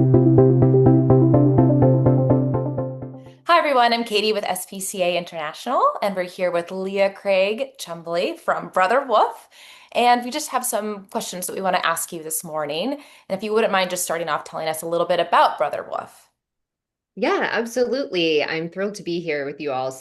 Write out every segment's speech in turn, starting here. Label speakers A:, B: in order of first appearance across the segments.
A: Hi everyone, I'm Katie with SPCA International, and we're here with Leah Craig Chumbley from Brother Wolf. And we just have some questions that we want to ask you this morning. And if you wouldn't mind just starting off telling us a little bit about Brother Wolf.
B: Yeah, absolutely. I'm thrilled to be here with you all.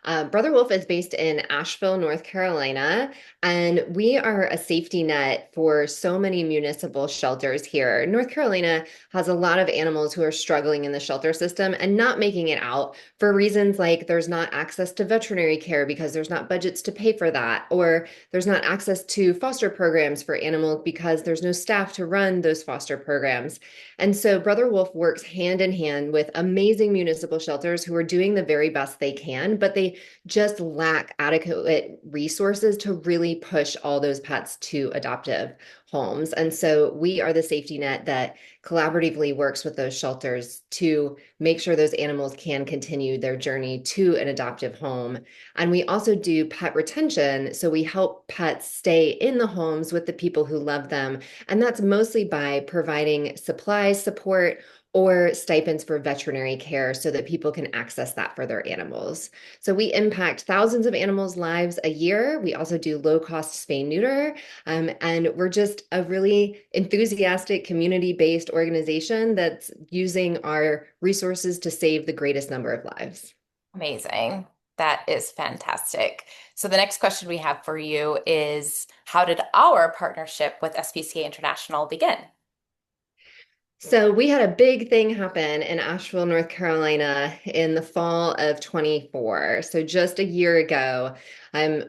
B: Brother Wolf is based in Asheville, North Carolina, and we are a safety net for so many municipal shelters here. North Carolina has a lot of animals who are struggling in the shelter system and not making it out for reasons like there's not access to veterinary care because there's not budgets to pay for that, or there's not access to foster programs for animals because there's no staff to run those foster programs. And so Brother Wolf works hand in hand with amazing municipal shelters who are doing the very best they can, but they just lack adequate resources to really push all those pets to adoptive homes. And so we are the safety net that collaboratively works with those shelters to make sure those animals can continue their journey to an adoptive home. And we also do pet retention. So we help pets stay in the homes with the people who love them, and that's mostly by providing supplies, support, or stipends for veterinary care so that people can access that for their animals. So we impact thousands of animals' lives a year. We also do low-cost spay neuter. And we're just a really enthusiastic community-based organization that's using our resources to save the greatest number of lives.
A: Amazing. That is fantastic. So the next question we have for you is, how did our partnership with SPCA International begin?
B: So we had a big thing happen in Asheville, North Carolina in the fall of 24. So just a year ago,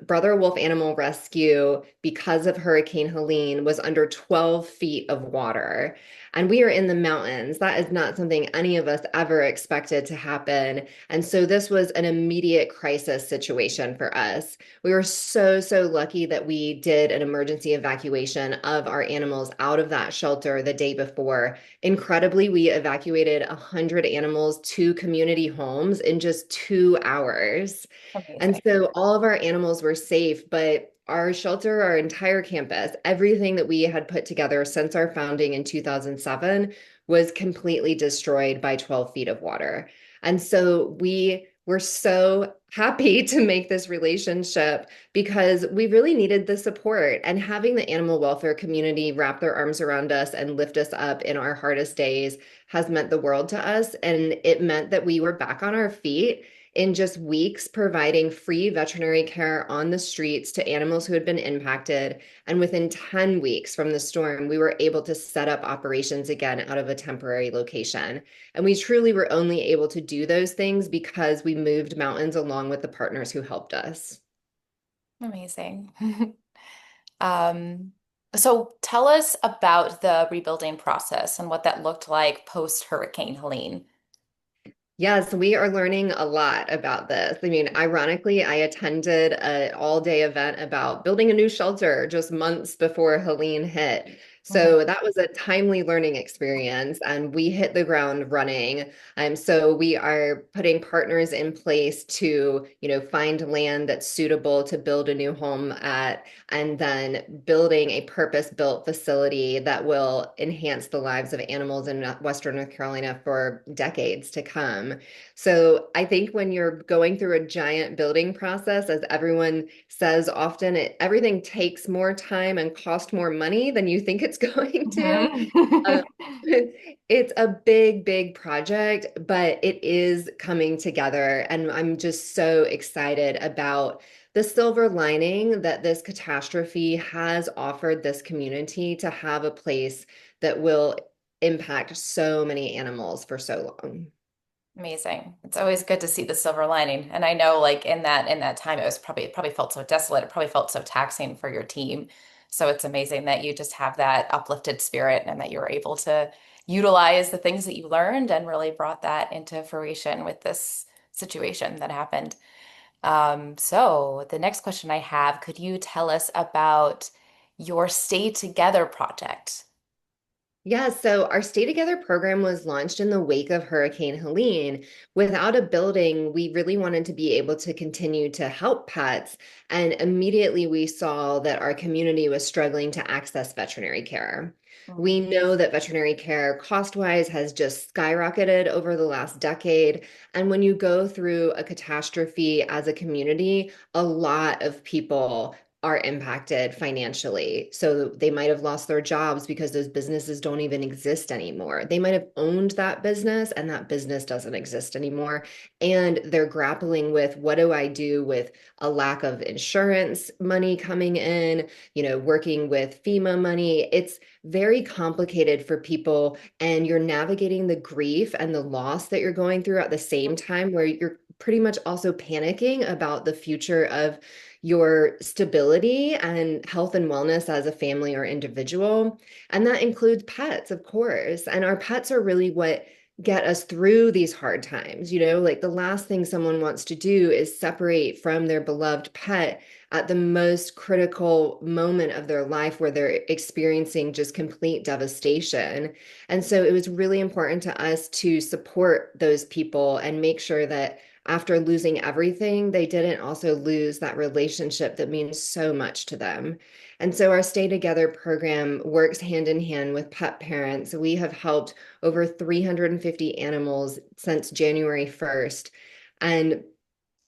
B: Brother Wolf Animal Rescue, because of Hurricane Helene, was under 12 feet of water. And we are in the mountains. That is not something any of us ever expected to happen. And so this was an immediate crisis situation for us. We were so lucky that we did an emergency evacuation of our animals out of that shelter the day before. Incredibly, we evacuated 100 animals to community homes in just 2 hours. And
A: Amazing.
B: so all of our animals were safe, but our shelter, our entire campus, everything that we had put together since our founding in 2007 was completely destroyed by 12 feet of water. And so we were so happy to make this relationship because we really needed the support, and having the animal welfare community wrap their arms around us and lift us up in our hardest days has meant the world to us. And it meant that we were back on our feet in just weeks, providing free veterinary care on the streets to animals who had been impacted. And within 10 weeks from the storm, we were able to set up operations again out of a temporary location. And we truly were only able to do those things because we moved mountains along with the partners who helped us.
A: Amazing. Um, so tell us about the rebuilding process and what that looked like post Hurricane Helene.
B: Yes, we are learning a lot about this. I mean, ironically, I attended an all-day event about building a new shelter just months before Helene hit.
A: Mhm.
B: So that was a timely learning experience, and we hit the ground running. So we are putting partners in place to, find land that's suitable to build a new home at, and then building a purpose-built facility that will enhance the lives of animals in Western North Carolina for decades to come. So I think when you're going through a giant building process, as everyone says often, everything takes more time and cost more money than you think it's going to. Uh,
A: Mhm.
B: it's a big project, but it is coming together. And I'm just so excited about the silver lining that this catastrophe has offered this community to have a place that will impact so many animals for so long.
A: Amazing. It's always good to see the silver lining. And I know like in that time it was probably it probably felt so desolate. It probably felt so taxing for your team. So it's amazing that you just have that uplifted spirit and that you were able to utilize the things that you learned and really brought that into fruition with this situation that happened. So the next question I have, could you tell us about your Stay Together project?
B: Yeah, so our Stay Together program was launched in the wake of Hurricane Helene. Without a building, we really wanted to be able to continue to help pets. And immediately we saw that our community was struggling to access veterinary care.
A: Mm.
B: We know that veterinary care cost-wise has just skyrocketed over the last decade. And when you go through a catastrophe as a community, a lot of people are impacted financially. So they might have lost their jobs because those businesses don't even exist anymore. They might have owned that business and that business doesn't exist anymore. And they're grappling with, what do I do with a lack of insurance money coming in, working with FEMA money? It's very complicated for people, and you're navigating the grief and the loss that you're going through at the same time, where you're pretty much also panicking about the future of your stability and health and wellness as a family or individual. And that includes pets, of course. And our pets are really what get us through these hard times. Like the last thing someone wants to do is separate from their beloved pet at the most critical moment of their life where they're experiencing just complete devastation. And so it was really important to us to support those people and make sure that after losing everything, they didn't also lose that relationship that means so much to them. And so our Stay Together program works hand in hand with pet parents. We have helped over 350 animals since January 1st. And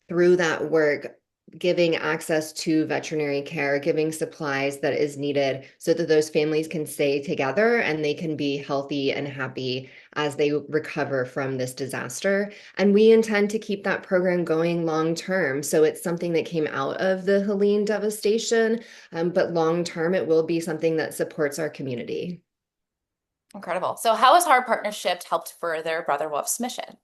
B: through that work, giving access to veterinary care, giving supplies that is needed so that those families can stay together and they can be healthy and happy as they recover from this disaster. And we intend to keep that program going long term. So it's something that came out of the Helene devastation, but long term, it will be something that supports our community.
A: Incredible. So how has our partnership helped further Brother Wolf's mission?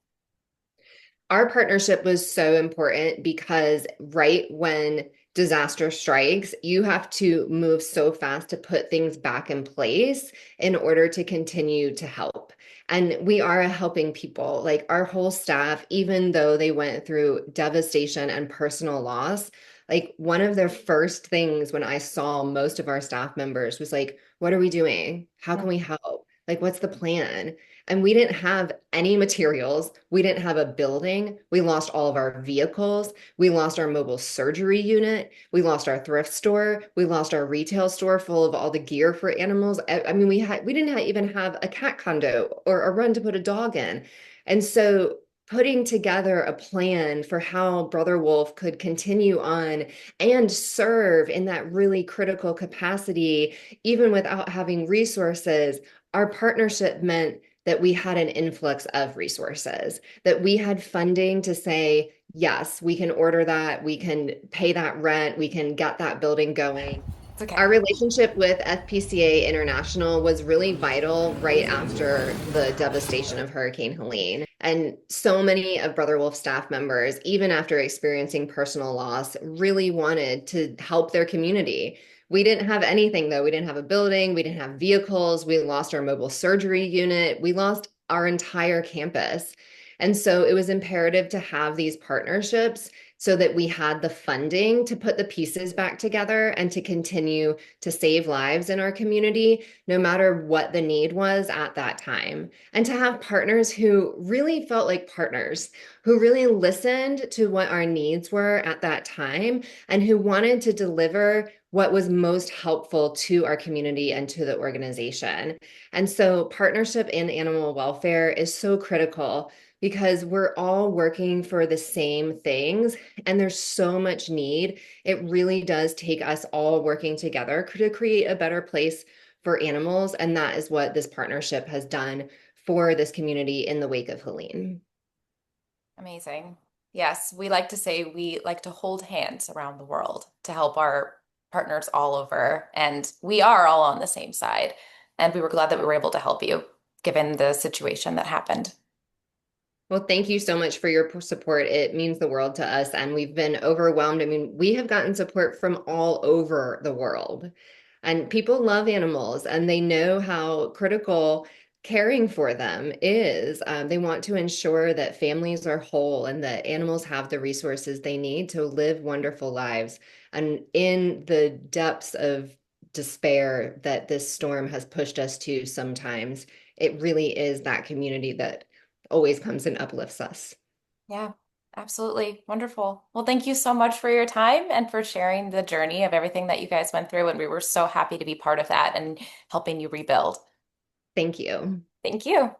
B: Our partnership was so important because right when disaster strikes, you have to move so fast to put things back in place in order to continue to help. And we are helping people, like our whole staff, even though they went through devastation and personal loss. Like one of their first things when I saw most of our staff members was like, what are we doing? How can we help? Like, what's the plan? And we didn't have any materials. We didn't have a building. We lost all of our vehicles. We lost our mobile surgery unit. We lost our thrift store. We lost our retail store full of all the gear for animals. I mean, we didn't even have a cat condo or a run to put a dog in. And so putting together a plan for how Brother Wolf could continue on and serve in that really critical capacity, even without having resources, our partnership meant that we had an influx of resources, that we had funding to say, yes, we can order that, we can pay that rent, we can get that building going.
A: It's okay.
B: Our relationship with SPCA International was really vital right after the devastation of Hurricane Helene. And so many of Brother Wolf staff members, even after experiencing personal loss, really wanted to help their community. We didn't have anything though. We didn't have a building, we didn't have vehicles, we lost our mobile surgery unit, we lost our entire campus. And so it was imperative to have these partnerships so that we had the funding to put the pieces back together and to continue to save lives in our community, no matter what the need was at that time. And to have partners who really felt like partners, who really listened to what our needs were at that time, and who wanted to deliver what was most helpful to our community and to the organization. And so partnership in animal welfare is so critical because we're all working for the same things and there's so much need. It really does take us all working together to create a better place for animals. And that is what this partnership has done for this community in the wake of Helene.
A: Amazing. Yes, we like to say we like to hold hands around the world to help our partners all over. And we are all on the same side. And we were glad that we were able to help you given the situation that happened.
B: Well, thank you so much for your support. It means the world to us, and we've been overwhelmed. I mean, we have gotten support from all over the world, and people love animals and they know how critical caring for them is. They want to ensure that families are whole and that animals have the resources they need to live wonderful lives. And in the depths of despair that this storm has pushed us to sometimes, it really is that community that always comes and uplifts us.
A: Yeah, absolutely. Wonderful. Well, thank you so much for your time and for sharing the journey of everything that you guys went through. And we were so happy to be part of that and helping you rebuild.
B: Thank you.
A: Thank you.